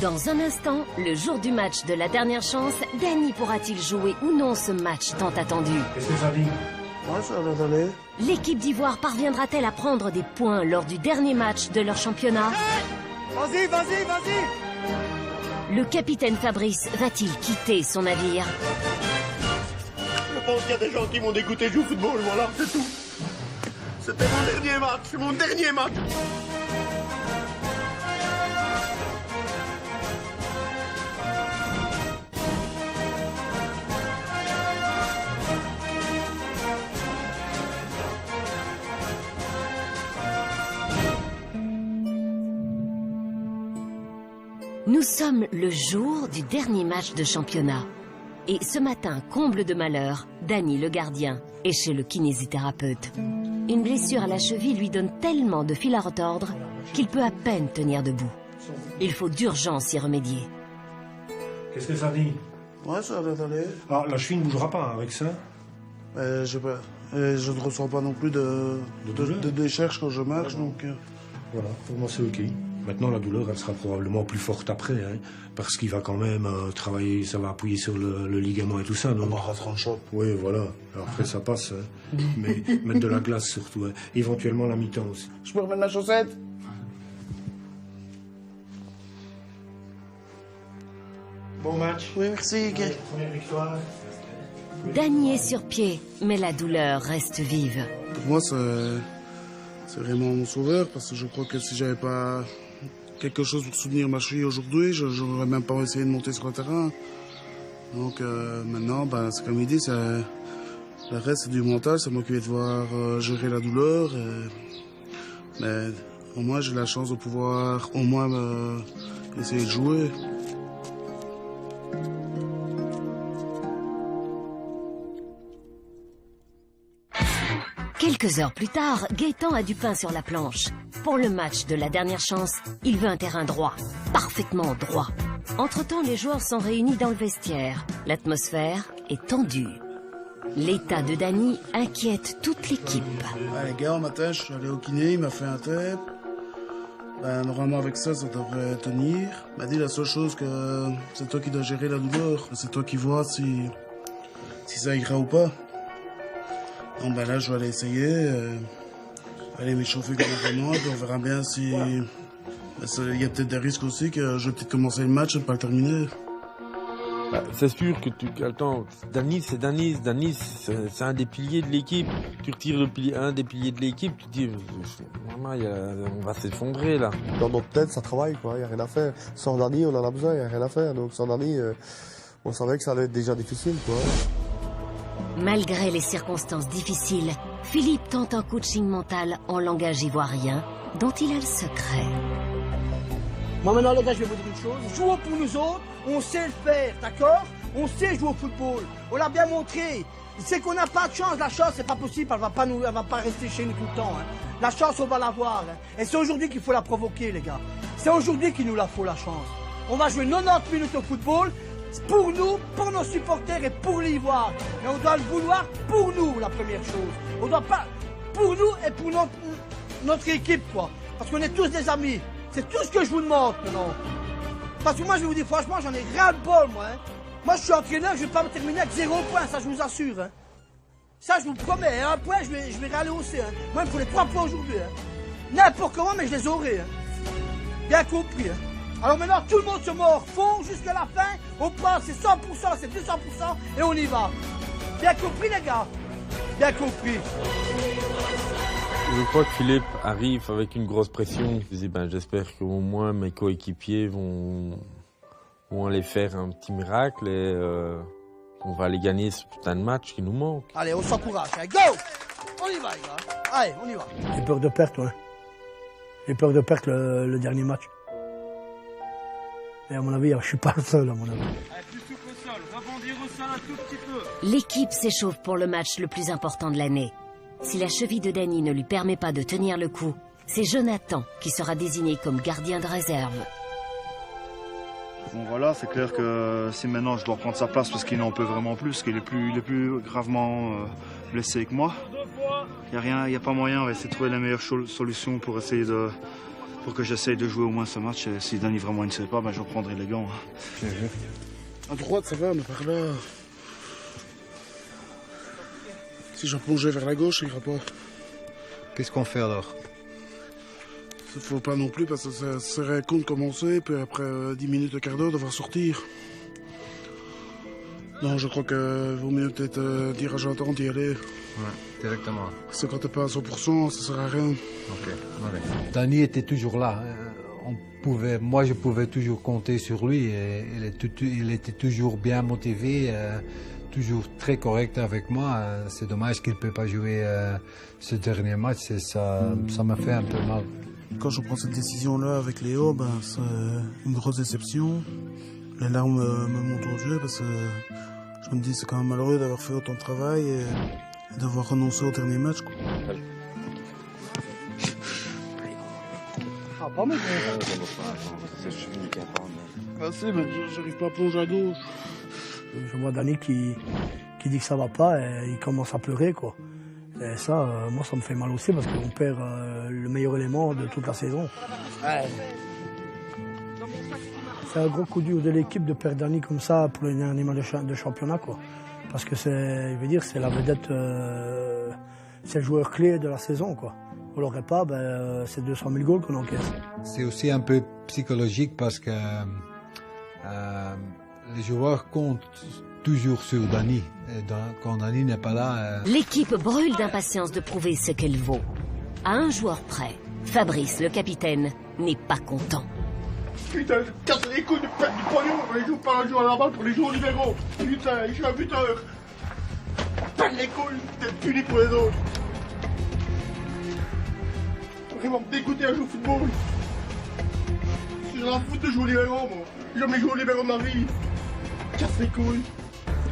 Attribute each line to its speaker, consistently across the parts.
Speaker 1: Dans un instant, le jour du match de la dernière chance, Dany pourra-t-il jouer ou non ce match tant attendu?
Speaker 2: Qu'est-ce que ça dit?
Speaker 3: Ouais, ça va aller.
Speaker 1: L'équipe d'Ivoire parviendra-t-elle à prendre des points lors du dernier match de leur championnat?
Speaker 3: Vas-y, vas-y, vas-y!
Speaker 1: Le capitaine Fabrice va-t-il quitter son navire?
Speaker 4: Je pense qu'il y a des gens qui m'ont dégoûté de jouer au football, voilà, c'est tout. C'était mon dernier match.
Speaker 1: Nous sommes le jour du dernier match de championnat. Et ce matin, comble de malheur, Dany, le gardien, est chez le kinésithérapeute. Une blessure à la cheville lui donne tellement de fil à retordre qu'il peut à peine tenir debout. Il faut d'urgence y remédier.
Speaker 2: Qu'est-ce que ça dit?
Speaker 3: Ouais, ça va aller.
Speaker 2: Ah, la cheville ne bougera pas avec ça?
Speaker 3: Je sais pas. Je ne ressens pas non plus de décharge quand je marche, donc...
Speaker 2: Voilà, pour moi c'est ok. Maintenant, la douleur, elle sera probablement plus forte après, hein, parce qu'il va quand même travailler, ça va appuyer sur le ligament et tout ça.
Speaker 3: On aura 30 chocs.
Speaker 2: Oui, voilà. Alors après, ça passe. Hein. Mais mettre de la glace surtout. Hein. Éventuellement la mi-temps aussi.
Speaker 3: Je peux remettre ma chaussette?
Speaker 2: Bon match.
Speaker 3: Oui, merci.
Speaker 2: Première victoire.
Speaker 1: Dany est sur pied, mais la douleur reste vive.
Speaker 3: Pour moi, c'est vraiment mon sauveur, parce que je crois que si j'avais pas quelque chose pour soutenir ma cheville aujourd'hui, je n'aurais même pas essayé de monter sur le terrain. Donc maintenant, c'est comme il dit, le reste c'est du mental, c'est moi qui vais devoir gérer la douleur. Mais au moins j'ai la chance de pouvoir au moins essayer de jouer.
Speaker 1: Quelques heures plus tard, Gaëtan a du pain sur la planche. Pour le match de la dernière chance, il veut un terrain droit, parfaitement droit. Entre-temps, les joueurs sont réunis dans le vestiaire. L'atmosphère est tendue. L'état de Dany inquiète toute l'équipe.
Speaker 3: Les gars, au matin, je suis allé au kiné, il m'a fait un tape. Normalement, avec ça devrait tenir. Il m'a dit la seule chose que c'est toi qui dois gérer la douleur. C'est toi qui vois si ça ira ou pas. Donc là, je vais aller essayer, aller m'échauffer correctement, puis on verra bien si... Il y a peut-être des risques aussi que je vais peut-être commencer le match et ne pas le terminer.
Speaker 5: C'est sûr que attends, Dany, c'est un des piliers de l'équipe. Tu retires un des piliers de l'équipe, tu te dis, vraiment, on va s'effondrer là.
Speaker 6: Dans notre tête, ça travaille, quoi, il n'y a rien à faire. Sans Dany, on en a besoin, il n'y a rien à faire. Donc sans Dany, on savait que ça allait être déjà difficile, quoi.
Speaker 1: Malgré les circonstances difficiles, Philippe tente un coaching mental en langage ivoirien dont il a le secret.
Speaker 7: Moi maintenant les gars, je vais vous dire une chose. Jouons pour nous autres, on sait le faire, d'accord? On sait jouer au football, on l'a bien montré. C'est qu'on n'a pas de chance, la chance c'est pas possible, elle va pas rester chez nous tout le temps. Hein. La chance on va l'avoir. Hein. Et c'est aujourd'hui qu'il faut la provoquer les gars. C'est aujourd'hui qu'il nous la faut la chance. On va jouer 90 minutes au football. Pour nous, pour nos supporters et pour l'Ivoire. Mais on doit le vouloir pour nous, la première chose. On doit pas... Pour nous et pour notre équipe, quoi. Parce qu'on est tous des amis. C'est tout ce que je vous demande, maintenant. Parce que moi, je vais vous dire, franchement, j'en ai ras le bol, moi. Hein. Moi, je suis entraîneur, je vais pas me terminer avec 0 points, ça, je vous assure. Hein. Ça, je vous le promets. Hein. 1 point, je vais réaller hausser. Hein. Moi, il me faut les 3 points aujourd'hui. Hein. N'importe comment, mais je les aurai. Hein. Bien compris. Hein. Alors maintenant, tout le monde se mord fond jusqu'à la fin. On pense, c'est 100%, c'est 200% et on y va. Bien compris, les gars? Bien compris.
Speaker 5: Je crois que Philippe arrive avec une grosse pression. Je dis, j'espère qu'au moins mes coéquipiers vont aller faire un petit miracle et on va aller gagner ce putain de match qui nous manque.
Speaker 7: Allez, on s'encourage. Go! On y va, les gars. Allez, on y va.
Speaker 8: J'ai peur de perdre, ouais. J'ai peur de perdre le dernier match. Et à mon avis, je suis pas le seul, à mon avis.
Speaker 9: Plus souple au sol, rebondir au sol un tout petit peu.
Speaker 1: L'équipe s'échauffe pour le match le plus important de l'année. Si la cheville de Dany ne lui permet pas de tenir le coup, c'est Jonathan qui sera désigné comme gardien de réserve.
Speaker 10: Bon voilà, c'est clair que si maintenant je dois prendre sa place parce qu'il n'en peut vraiment plus, parce qu'il est plus gravement blessé que moi, il n'y a pas moyen, on va essayer de trouver la meilleure solution pour essayer de pour que j'essaye de jouer au moins ce match. Et si Dani vraiment ne sait pas, ben, je reprendrai les gants.
Speaker 3: À droite, ça va, mais par là... Si je plongeais vers la gauche, ça ira pas.
Speaker 11: Qu'est-ce qu'on fait alors?
Speaker 3: Il faut pas non plus, parce que ça serait con de commencer, puis après 10 minutes, un quart d'heure, devoir sortir. Non, je crois que vaut mieux peut-être dire à Jonathan d'y aller.
Speaker 11: Ouais, directement.
Speaker 3: Parce que quand t'es pas à 100%, ça sert à rien.
Speaker 11: Ok, allez. Dani était toujours là. Moi, je pouvais toujours compter sur lui. Et il était toujours bien motivé, toujours très correct avec moi. C'est dommage qu'il ne peut pas jouer ce dernier match. Et ça m'a fait un peu mal.
Speaker 3: Quand je prends cette décision-là avec Léo, ben, c'est une grosse déception. Les larmes me montent aux yeux parce que je me dis c'est quand même malheureux d'avoir fait autant de travail et d'avoir renoncé au dernier match. Quoi.
Speaker 7: Ah, pas mal.
Speaker 3: Ah si, mais j'arrive pas à plonger à gauche.
Speaker 8: Je vois Dani qui dit que ça va pas et il commence à pleurer, quoi. Et ça, moi, ça me fait mal aussi parce qu'on perd le meilleur élément de toute la saison. Ouais. C'est un gros coup dur de l'équipe de perdre Dani comme ça pour le dernier match de championnat, quoi. Parce que c'est la vedette, c'est le joueur clé de la saison, quoi. On l'aurait pas, ben, c'est 200 000 goals qu'on encaisse.
Speaker 11: C'est aussi un peu psychologique parce que les joueurs comptent toujours sur Dani. Quand Dani n'est pas là...
Speaker 1: L'équipe brûle d'impatience de prouver ce qu'elle vaut. À un joueur près, Fabrice, le capitaine, n'est pas content.
Speaker 4: Putain, je casse les couilles de perdre du pognon. Je joue pas un joueur à la balle pour les joueurs libéraux. Putain, je suis un buteur. Perdre les couilles d'être puni pour les autres. Vraiment dégoûté à jouer au football. Je suis la foutre de jouer aux libéraux, moi. J'ai jamais joué aux libéraux de ma vie. Casse les couilles.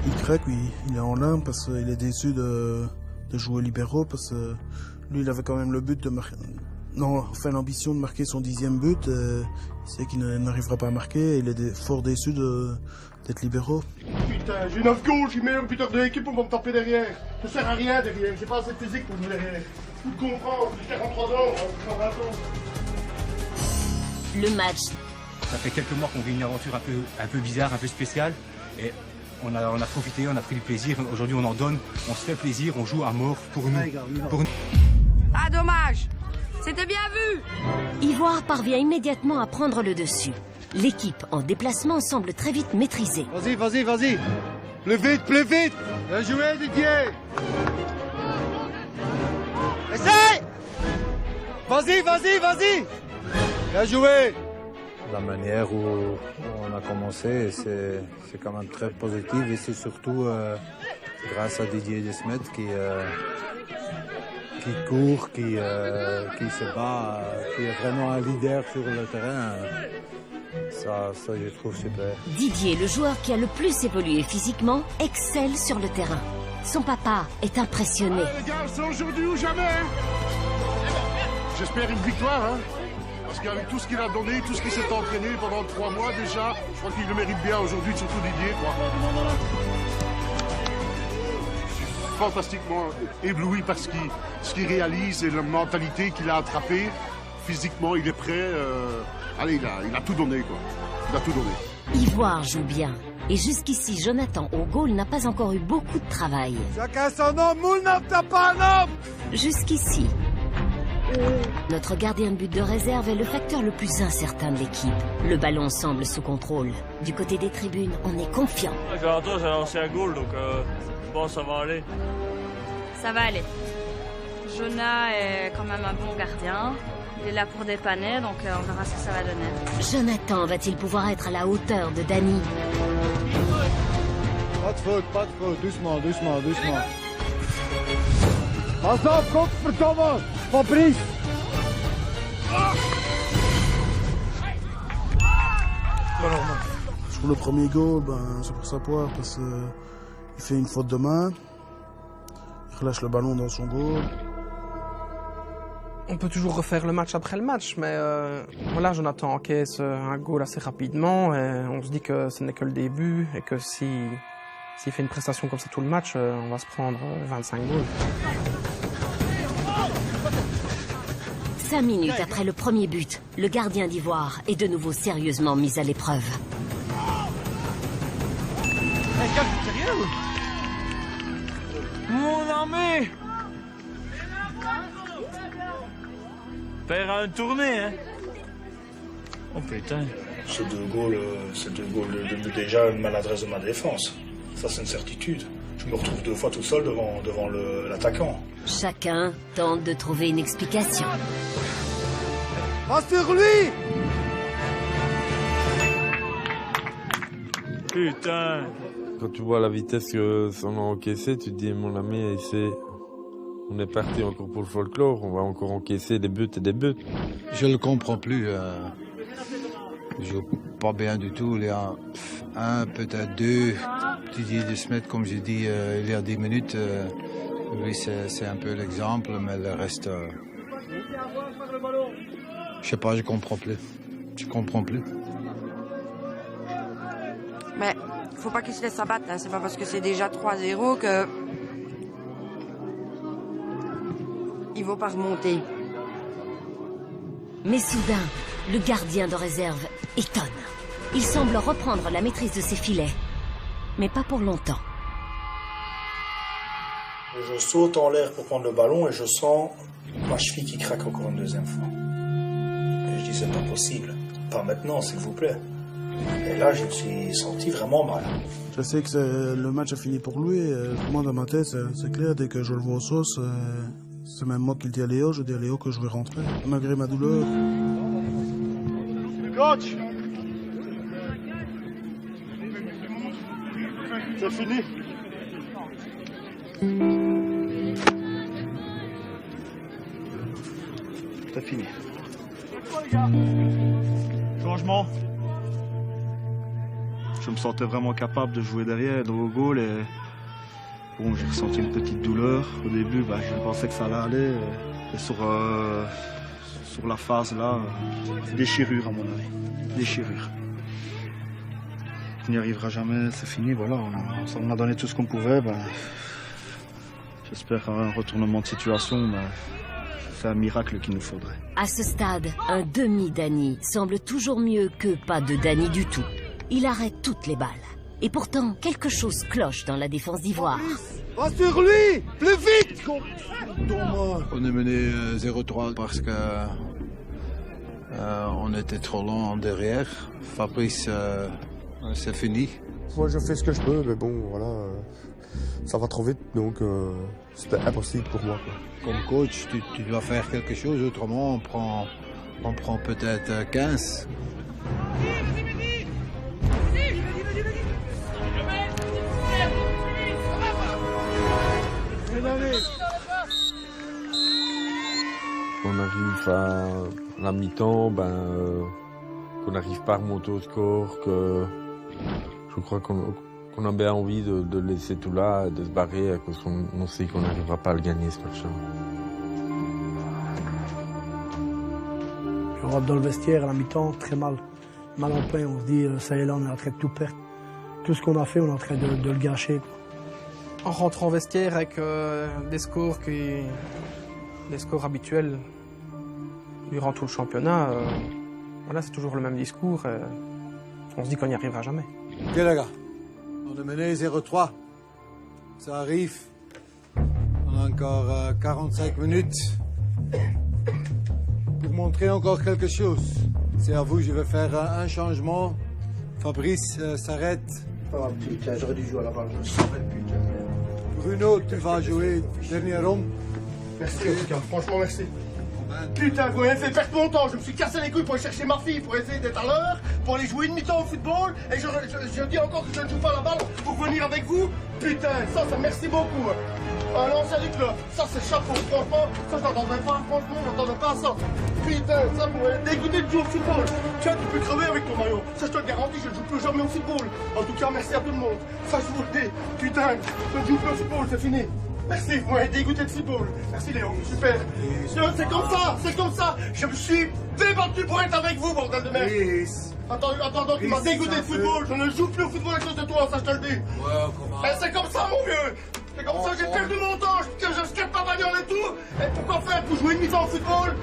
Speaker 3: Il craque, oui. Il est en larmes parce qu'il est déçu de jouer libéraux parce que lui, il avait quand même le but de marquer... Non, enfin l'ambition de marquer son 10e but. Il sait qu'il n'arrivera pas à marquer. Il est fort déçu d'être libéraux.
Speaker 4: Putain, j'ai 9 goals, je suis meilleur buteur de l'équipe, on va me taper derrière. Ça sert à rien derrière, j'ai pas assez de physique pour jouer derrière. Tu comprends, j'ai 43 ans, je suis 20 ans.
Speaker 1: Le match.
Speaker 12: Ça fait quelques mois qu'on vit une aventure un peu bizarre, un peu spéciale. Et on a profité, on a pris du plaisir. Aujourd'hui, on en donne, on se fait plaisir, on joue à mort pour nous.
Speaker 13: Ah, dommage! C'était bien vu!
Speaker 1: Ivoire parvient immédiatement à prendre le dessus. L'équipe en déplacement semble très vite maîtrisée.
Speaker 11: Vas-y, vas-y, vas-y! Plus vite, plus vite! Bien joué, Didier! Essaye! Vas-y, vas-y, vas-y! Bien joué! La manière où on a commencé, c'est quand même très positif et c'est surtout grâce à Didier Desmet qui court, qui se bat, qui est vraiment un leader sur le terrain. Ça, je trouve super.
Speaker 1: Didier, le joueur qui a le plus évolué physiquement, excelle sur le terrain. Son papa est impressionné.
Speaker 4: Allez, les gars, c'est aujourd'hui ou jamais. J'espère une victoire, hein. Parce qu'avec tout ce qu'il a donné, tout ce qu'il s'est entraîné pendant 3 mois déjà, je crois qu'il le mérite bien aujourd'hui, surtout Didier, quoi. Fantastiquement ébloui par ce qu'il réalise et la mentalité qu'il a attrapée. Physiquement, il est prêt. Allez, il a tout donné, quoi. Il a tout donné.
Speaker 1: Ivoire joue bien. Et jusqu'ici, Jonathan au goal n'a pas encore eu beaucoup de travail.
Speaker 11: Chacun son homme, moule n'as pas un homme!
Speaker 1: Jusqu'ici. Notre gardien de but de réserve est le facteur le plus incertain de l'équipe. Le ballon semble sous contrôle. Du côté des tribunes, on est confiant.
Speaker 9: Jonathan, j'ai lancé un goal, donc je pense que ça va aller.
Speaker 13: Ça va aller. Jonah est quand même un bon gardien. Il est là pour dépanner, donc on verra ce que ça va donner.
Speaker 1: Jonathan va-t-il pouvoir être à la hauteur de Dani?
Speaker 11: Pas de faute. Doucement, doucement, doucement. Ensemble, contre Thomas, Fabrice.
Speaker 3: Sur le premier goal, c'est pour sa poire parce qu'il fait une faute de main. Il relâche le ballon dans son goal.
Speaker 14: On peut toujours refaire le match après le match, mais voilà, Jonathan encaisse un goal assez rapidement et on se dit que ce n'est que le début et que s'il fait une prestation comme ça tout le match, on va se prendre 25 goals.
Speaker 1: 5 minutes après le premier but, le gardien d'Ivoire est de nouveau sérieusement mis à l'épreuve.
Speaker 9: Mon ami! Faire un tournée, hein? Oh putain.
Speaker 10: Ces deux goals de but déjà une maladresse de ma défense. Ça, c'est une certitude. Je me retrouve 2 fois tout seul devant l'attaquant.
Speaker 1: Chacun tente de trouver une explication.
Speaker 7: Va sur lui!
Speaker 9: Putain!
Speaker 5: Quand tu vois la vitesse que ça a encaissé, tu te dis, mon ami, on est parti encore pour le folklore, on va encore encaisser des buts et des buts.
Speaker 11: Je le comprends plus. Il joue pas bien du tout. Il y a 1, peut-être 2 Didier de Smet, comme j'ai dit il y a 10 minutes. Lui, c'est un peu l'exemple, mais le reste, je sais pas, je comprends plus. Je comprends plus.
Speaker 15: Mais faut pas qu'il se laisse abattre. Hein. C'est pas parce que c'est déjà 3-0 que il vaut pas remonter.
Speaker 1: Mais soudain, le gardien de réserve étonne. Il semble reprendre la maîtrise de ses filets, mais pas pour longtemps.
Speaker 10: Je saute en l'air pour prendre le ballon et je sens ma cheville qui craque encore une deuxième fois. Et je dis, c'est pas possible. Pas maintenant, s'il vous plaît. Et là, je me suis senti vraiment mal.
Speaker 3: Je sais que le match a fini pour lui. Moi, dans ma tête, c'est clair. Dès que je le vois au sauce, c'est même moi qui le dis à Léo. Je dis à Léo que je vais rentrer, malgré ma douleur.
Speaker 4: Coach! C'est fini.
Speaker 10: C'est fini.
Speaker 9: Changement.
Speaker 10: Je me sentais vraiment capable de jouer derrière, de au goal et bon, j'ai ressenti une petite douleur. Au début, je pensais que ça allait aller. Et sur la phase là, déchirure à mon avis. Déchirure. On n'y arrivera jamais, c'est fini, voilà. On a donné tout ce qu'on pouvait. J'espère un retournement de situation. C'est un miracle qu'il nous faudrait.
Speaker 1: À ce stade, un demi-Dany semble toujours mieux que pas de Dany du tout. Il arrête toutes les balles. Et pourtant, quelque chose cloche dans la défense d'Ivoire.
Speaker 7: Va sur lui! Plus vite!
Speaker 11: On est mené 0-3 parce que on était trop lent derrière. Fabrice, c'est fini.
Speaker 6: Moi, je fais ce que je peux, mais bon, voilà, ça va trop vite, donc c'était impossible pour moi, quoi.
Speaker 11: Comme coach, tu dois faire quelque chose, autrement on prend peut-être 15.
Speaker 5: On arrive à la mi-temps, qu'on n'arrive pas à remonter au score, que je crois qu'on a bien envie de laisser tout là, de se barrer, à cause qu'on sait qu'on n'arrivera pas à le gagner ce match-là.
Speaker 8: On rentre dans le vestiaire à la mi-temps, très mal. Mal en point, on se dit, ça y est là, on est en train de tout perdre. Tout ce qu'on a fait, on est en train de le gâcher, quoi.
Speaker 14: En rentrant au vestiaire avec des scores habituels durant tout le championnat, voilà, c'est toujours le même discours. On se dit qu'on n'y arrivera jamais.
Speaker 11: Ok les gars, on est mené 0-3. Ça arrive. On a encore 45 minutes pour montrer encore quelque chose. C'est à vous, je vais faire un changement. Fabrice s'arrête.
Speaker 7: Oh putain, j'aurais dû jouer à la balle, je savais putain.
Speaker 11: Bruno, tu vas jouer dernier homme.
Speaker 4: Merci en tout cas, franchement merci. Putain, vous m'avez fait perdre mon temps, je me suis cassé les couilles pour aller chercher ma fille, pour essayer d'être à l'heure, pour aller jouer une mi-temps au football, et je dis encore que je ne joue pas à la balle pour venir avec vous. Putain, ça merci beaucoup. Un ancien du club, ça c'est chapeau, franchement, ça je n'entendais pas, franchement, je n'entendais pas ça. Putain, ça pourrait dégoûter de jouer au football. Tu vois, tu peux crever avec ton maillot, ça je te le garantis, je ne joue plus jamais au football. En tout cas, merci à tout le monde, ça je vous le dis. Putain, je ne joue plus au football, c'est fini. Merci, vous m'avez dégoûté de football. Merci Léon, super. C'est comme ça. Je me suis débattu pour être avec vous, bordel de merde. Attends, tu m'as dégoûté de football. Je ne joue plus au football à cause de toi, ça je te le dis. Ouais, comment? C'est comme ça, mon vieux. C'est comme ça, j'ai perdu mon temps, que je skate ma bagnole et tout. Et pourquoi faire pour jouer une mi-temps au football?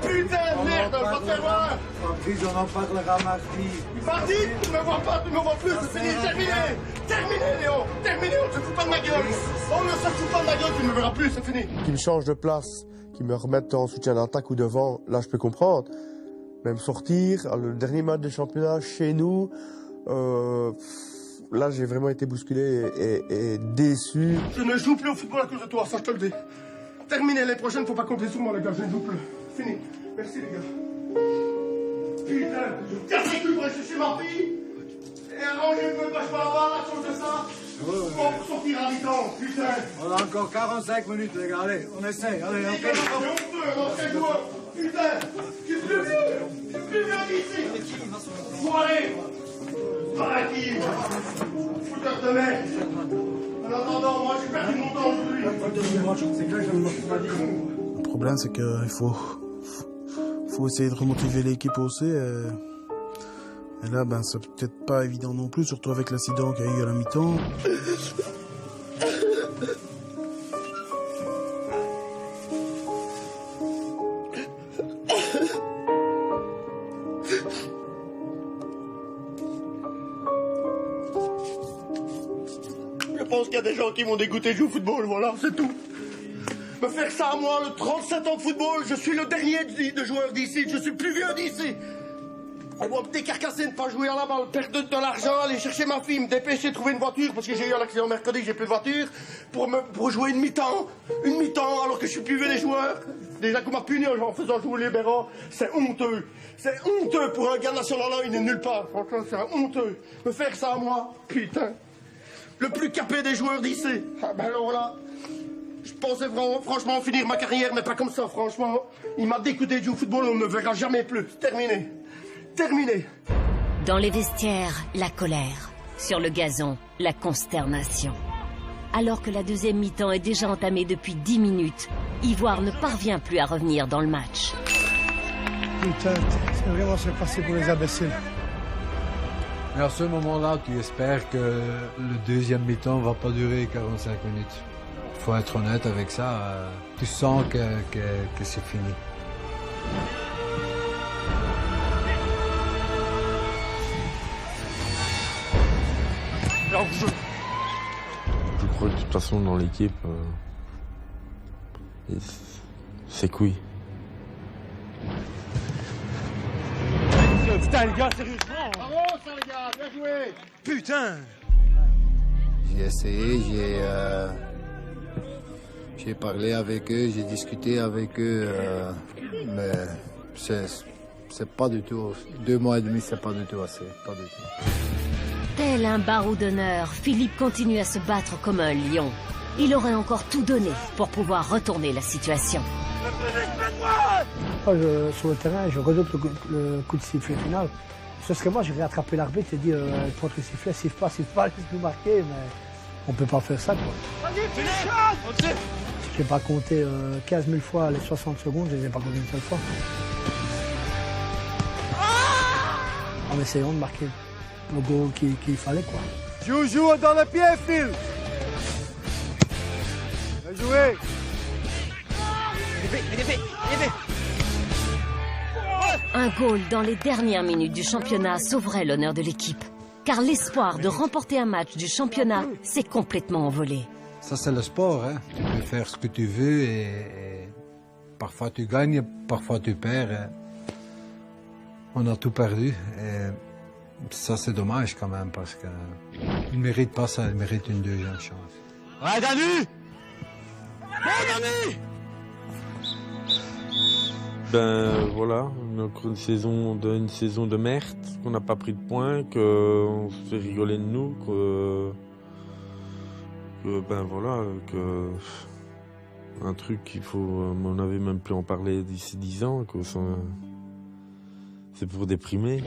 Speaker 4: Putain de merde, je vais te faire voir.
Speaker 11: Fabrice, on en parlera mardi.
Speaker 4: Mardi, tu me vois pas, tu me vois plus, c'est fini, terminé. Terminé, Léon, terminé, on ne se fout pas de ma gueule. On ne se fout pas de ma gueule, tu ne me verras plus, c'est fini.
Speaker 6: Qu'ils me changent de place, qu'ils me remettent en soutien d'attaque ou devant, là je peux comprendre. Même sortir, le dernier match de championnat chez nous, là j'ai vraiment été bousculé et déçu.
Speaker 4: Je ne joue plus au football à cause de toi, ça je te le dis. Terminé, les prochaines, faut pas compter sur moi les gars, je ne joue plus. Fini, merci les gars. Putain, je casse les couilles pour aller chercher ma fille. Et arranger que me passe pas là-bas, à cause de ça. Pour sortir à mi-temps, putain.
Speaker 11: On a encore 45 minutes, les gars. Allez, on essaye. Allez,
Speaker 4: on fait. Putain, tu es plus vieux. Tu es plus vieux d'ici. Faut aller. Arrête-y. Fouteur de merde. En attendant, moi j'ai perdu mon temps aujourd'hui.
Speaker 3: Le problème, c'est qu'il faut essayer de remotiver l'équipe aussi. Et là, ben, c'est peut-être pas évident non plus, surtout avec l'incident qu'il y a eu à la mi-temps.
Speaker 4: Je pense qu'il y a des gens qui m'ont dégoûté de jouer au football, voilà, c'est tout. Me faire ça à moi, le 37 ans de football, je suis le dernier de joueurs d'ici, je suis plus vieux d'ici. On va me décarcasser, ne pas jouer à la balle, perdre de l'argent, aller chercher ma fille, me dépêcher de trouver une voiture, parce que j'ai eu un accident mercredi, j'ai plus de voiture, pour jouer une mi-temps, alors que je suis plus vieux des joueurs. Déjà qu'on m'a puni en faisant jouer les Béran, c'est honteux. C'est honteux pour un gars national là, il n'est nulle part. Franchement, c'est honteux. Me faire ça à moi, putain. Le plus capé des joueurs d'ici. Ah ben alors là, je pensais franchement finir ma carrière, mais pas comme ça, franchement. Il m'a dégoûté de jouer au football, on ne me verra jamais plus. Terminé. Terminé.
Speaker 1: Dans les vestiaires, la colère. Sur le gazon, la consternation. Alors que la deuxième mi-temps est déjà entamée depuis 10 minutes, Ivoire ne parvient plus à revenir dans le match.
Speaker 8: Putain, c'est vraiment se passer pour les imbéciles.
Speaker 11: Mais à ce moment-là, tu espères que le deuxième mi-temps va pas durer 45 minutes. Il faut être honnête avec ça. Tu sens que c'est fini.
Speaker 5: Je crois que de toute façon dans l'équipe, c'est couille.
Speaker 4: Putain les gars, sérieusement. Bravo ça les gars, bien joué. Putain.
Speaker 16: J'ai essayé, j'ai parlé avec eux, j'ai discuté avec eux, mais c'est pas du tout, 2 mois et demi, c'est pas du tout assez, pas du tout.
Speaker 1: Tel un barreau d'honneur, Philippe continue à se battre comme un lion. Il aurait encore tout donné pour pouvoir retourner la situation.
Speaker 8: Sur le terrain, je redoute le coup de sifflet final. Ce serait moi, j'irais attraper l'arbitre et dire contre le sifflet, siffle pas, laisse-nous marquer, mais on peut pas faire ça, quoi. J'ai pas compté 15 000 fois les 60 secondes, je les ai pas compté une seule fois. En essayant de marquer le goal qu'il fallait, quoi.
Speaker 11: Joue dans le pied, Phil. Bien joué.
Speaker 1: Un goal dans les dernières minutes du championnat sauverait l'honneur de l'équipe. Car l'espoir de remporter un match du championnat s'est complètement envolé.
Speaker 11: Ça, c'est le sport, hein. Tu peux faire ce que tu veux et parfois tu gagnes, parfois tu perds. On a tout perdu. Et ça, c'est dommage quand même parce qu'il ne mérite pas ça, il mérite une deuxième chance.
Speaker 4: Ouais, Danu! Danu!
Speaker 5: Ben voilà, encore une saison de merde, qu'on n'a pas pris de points, qu'on se fait rigoler de nous, que ben voilà, que un truc qu'il faut, on avait même plus en parler d'ici 10 ans, que c'est pour déprimer.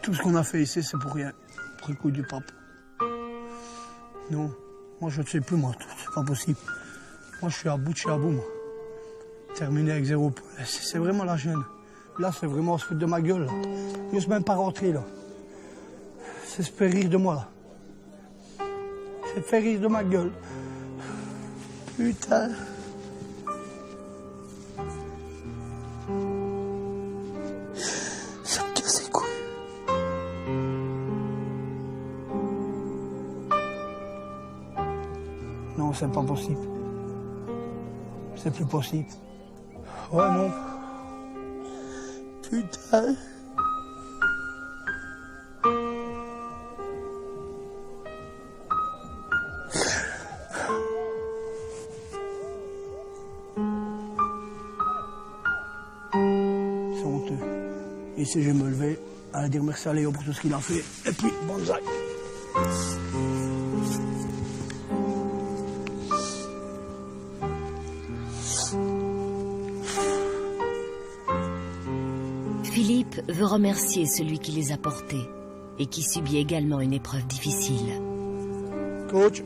Speaker 8: Tout ce qu'on a fait ici, c'est pour rien, pour le coup du pape. Non, moi je ne sais plus, moi, c'est pas possible. Moi je suis à bout de chez à bout, moi. Terminé avec 0 points. C'est vraiment la gêne. Là, c'est vraiment se foutre de ma gueule. Je n'ose même pas rentrer, là. C'est se faire rire de moi, là. C'est faire rire de ma gueule. Putain. c'est pas possible. C'est plus possible. Ouais, non. Putain. C'est honteux. Et si je vais me lever, à dire merci à Léo pour tout ce qu'il a fait. Et puis, bonsaï.
Speaker 1: Philippe veut remercier celui qui les a portés et qui subit également une épreuve difficile.
Speaker 8: Coach,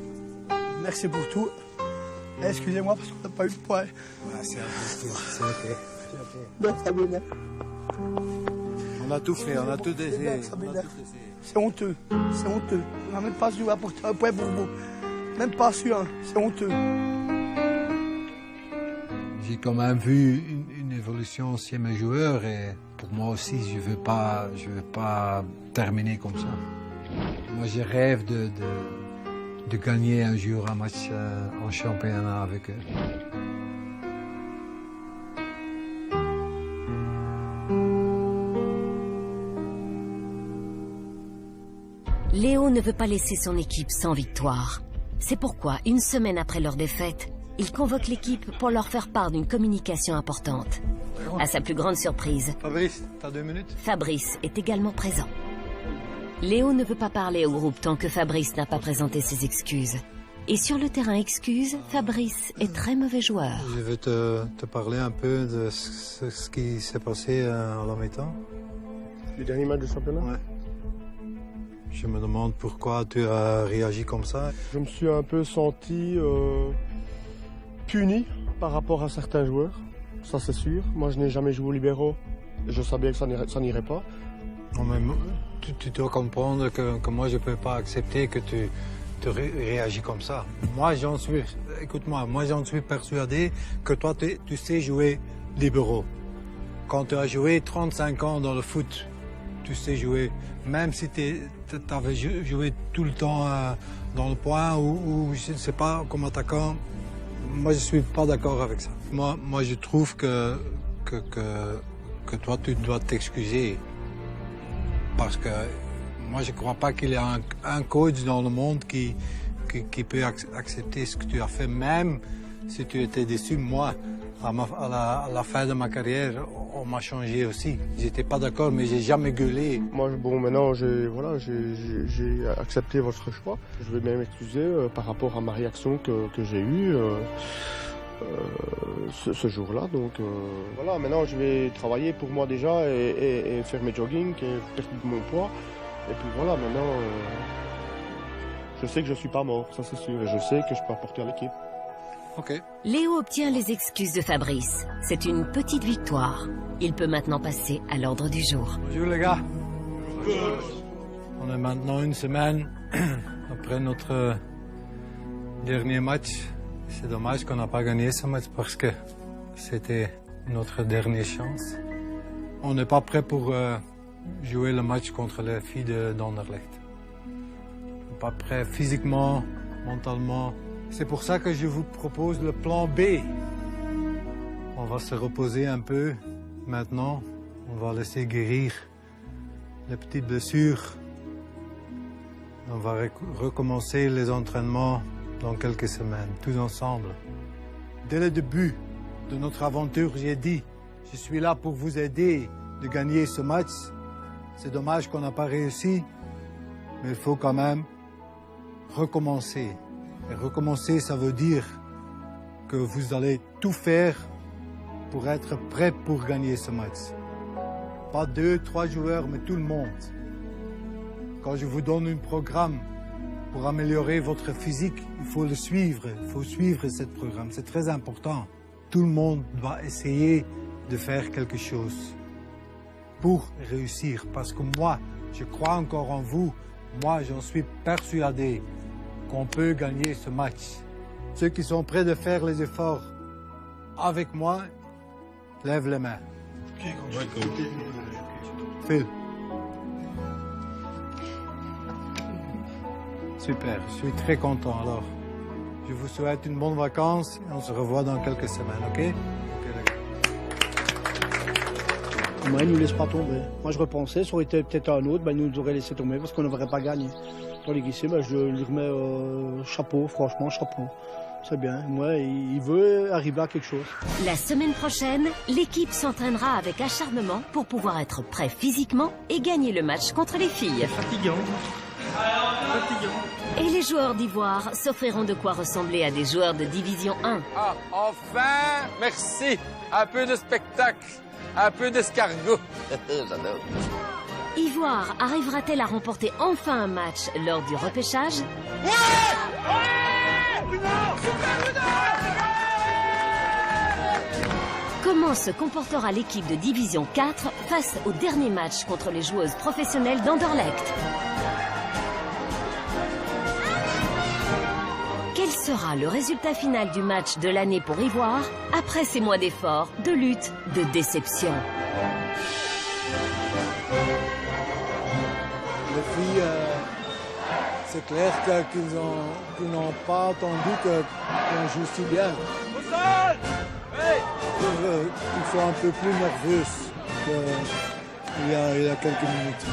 Speaker 8: merci pour tout. Excusez-moi parce qu'on n'a pas eu de points.
Speaker 11: C'est ok.
Speaker 16: On a tout fait, on a tout essayé.
Speaker 8: C'est honteux, c'est honteux. On n'a même pas su apporter un point pour vous. Même pas su un, c'est honteux.
Speaker 11: J'ai quand même vu une évolution chez mes joueurs et pour moi aussi, je veux pas terminer comme ça. Moi, je rêve de gagner un jour un match en championnat avec eux.
Speaker 1: Léo ne veut pas laisser son équipe sans victoire. C'est pourquoi, une semaine après leur défaite, il convoque l'équipe pour leur faire part d'une communication importante. À sa plus grande surprise,
Speaker 11: Fabrice, t'as 2 minutes?
Speaker 1: Fabrice est également présent. Léo ne veut pas parler au groupe tant que Fabrice n'a pas présenté ses excuses. Et sur le terrain excuse, Fabrice est très mauvais joueur.
Speaker 11: Je veux te parler un peu de ce qui s'est passé à la mi-temps.
Speaker 6: Le dernier match du championnat?
Speaker 11: Ouais. Je me demande pourquoi tu as réagi comme ça.
Speaker 6: Je me suis un peu senti puni par rapport à certains joueurs, ça c'est sûr. Moi je n'ai jamais joué au libéraux et je savais que ça n'irait pas.
Speaker 11: Non, mais tu dois comprendre que moi je ne peux pas accepter que tu réagis comme ça. Moi j'en suis, écoute-moi, moi j'en suis persuadé que toi tu sais jouer libéraux. Quand tu as joué 35 ans dans le foot, tu sais jouer, même si tu avais joué tout le temps dans le point ou je ne sais pas, comme attaquant, moi je ne suis pas d'accord avec ça. Moi je trouve que toi tu dois t'excuser parce que moi je ne crois pas qu'il y a un coach dans le monde qui peut accepter ce que tu as fait, même si tu étais déçu. Moi, à la fin de ma carrière, on m'a changé aussi. J'étais pas d'accord, mais j'ai jamais gueulé.
Speaker 6: Moi, bon, maintenant, j'ai accepté votre choix. Je vais même m'excuser par rapport à ma réaction que j'ai eue ce jour-là. Donc, voilà, maintenant, je vais travailler pour moi déjà et faire mes jogging et perdre mon poids. Et puis voilà, maintenant, je sais que je suis pas mort, ça c'est sûr, et je sais que je peux apporter à l'équipe.
Speaker 11: Ok.
Speaker 1: Léo obtient les excuses de Fabrice. C'est une petite victoire. Il peut maintenant passer à l'ordre du jour.
Speaker 11: Bonjour les gars. On est maintenant une semaine après notre dernier match. C'est dommage qu'on n'a pas gagné ce match parce que c'était notre dernière chance. On n'est pas prêt pour jouer le match contre les filles d'Anderlecht. On n'est pas prêt physiquement, mentalement. C'est pour ça que je vous propose le plan B. On va se reposer un peu maintenant. On va laisser guérir les petites blessures. On va recommencer les entraînements dans quelques semaines, tous ensemble. Dès le début de notre aventure, j'ai dit, je suis là pour vous aider de gagner ce match. C'est dommage qu'on n'a pas réussi, mais il faut quand même recommencer. Et recommencer, ça veut dire que vous allez tout faire pour être prêt pour gagner ce match. Pas 2, 3 joueurs, mais tout le monde. Quand je vous donne un programme pour améliorer votre physique, il faut le suivre. Il faut suivre ce programme. C'est très important. Tout le monde doit essayer de faire quelque chose pour réussir. Parce que moi, je crois encore en vous. Moi, j'en suis persuadé qu'on peut gagner ce match. Ceux qui sont prêts de faire les efforts avec moi, lèvent les mains. Phil. Super, je suis très content alors. Je vous souhaite une bonne vacance et on se revoit dans quelques semaines, ok?
Speaker 8: Moi, il ne nous laisse pas tomber. Moi, je repensais, ça aurait été peut-être un autre, il nous aurait laissé tomber parce qu'on n'aurait pas gagné. Tandis qu'ici, je lui remets chapeau, franchement, chapeau. C'est bien. Moi, il veut arriver à quelque chose.
Speaker 1: La semaine prochaine, l'équipe s'entraînera avec acharnement pour pouvoir être prêt physiquement et gagner le match contre les filles.
Speaker 9: Fatigant.
Speaker 1: Et les joueurs d'Ivoire s'offriront de quoi ressembler à des joueurs de Division 1.
Speaker 5: Ah, enfin, merci. Un peu de spectacle, un peu d'escargot. J'adore.
Speaker 1: Ivoire arrivera-t-elle à remporter enfin un match lors du repêchage? Comment se comportera l'équipe de Division 4 face au dernier match contre les joueuses professionnelles d'Anderlecht? Quel sera le résultat final du match de l'année pour Ivoire après ces mois d'efforts, de lutte, de déception?
Speaker 11: Les filles, c'est clair qu'ils n'ont pas attendu qu'on joue si bien. Ils sont un peu plus nerveux qu'il y a quelques minutes.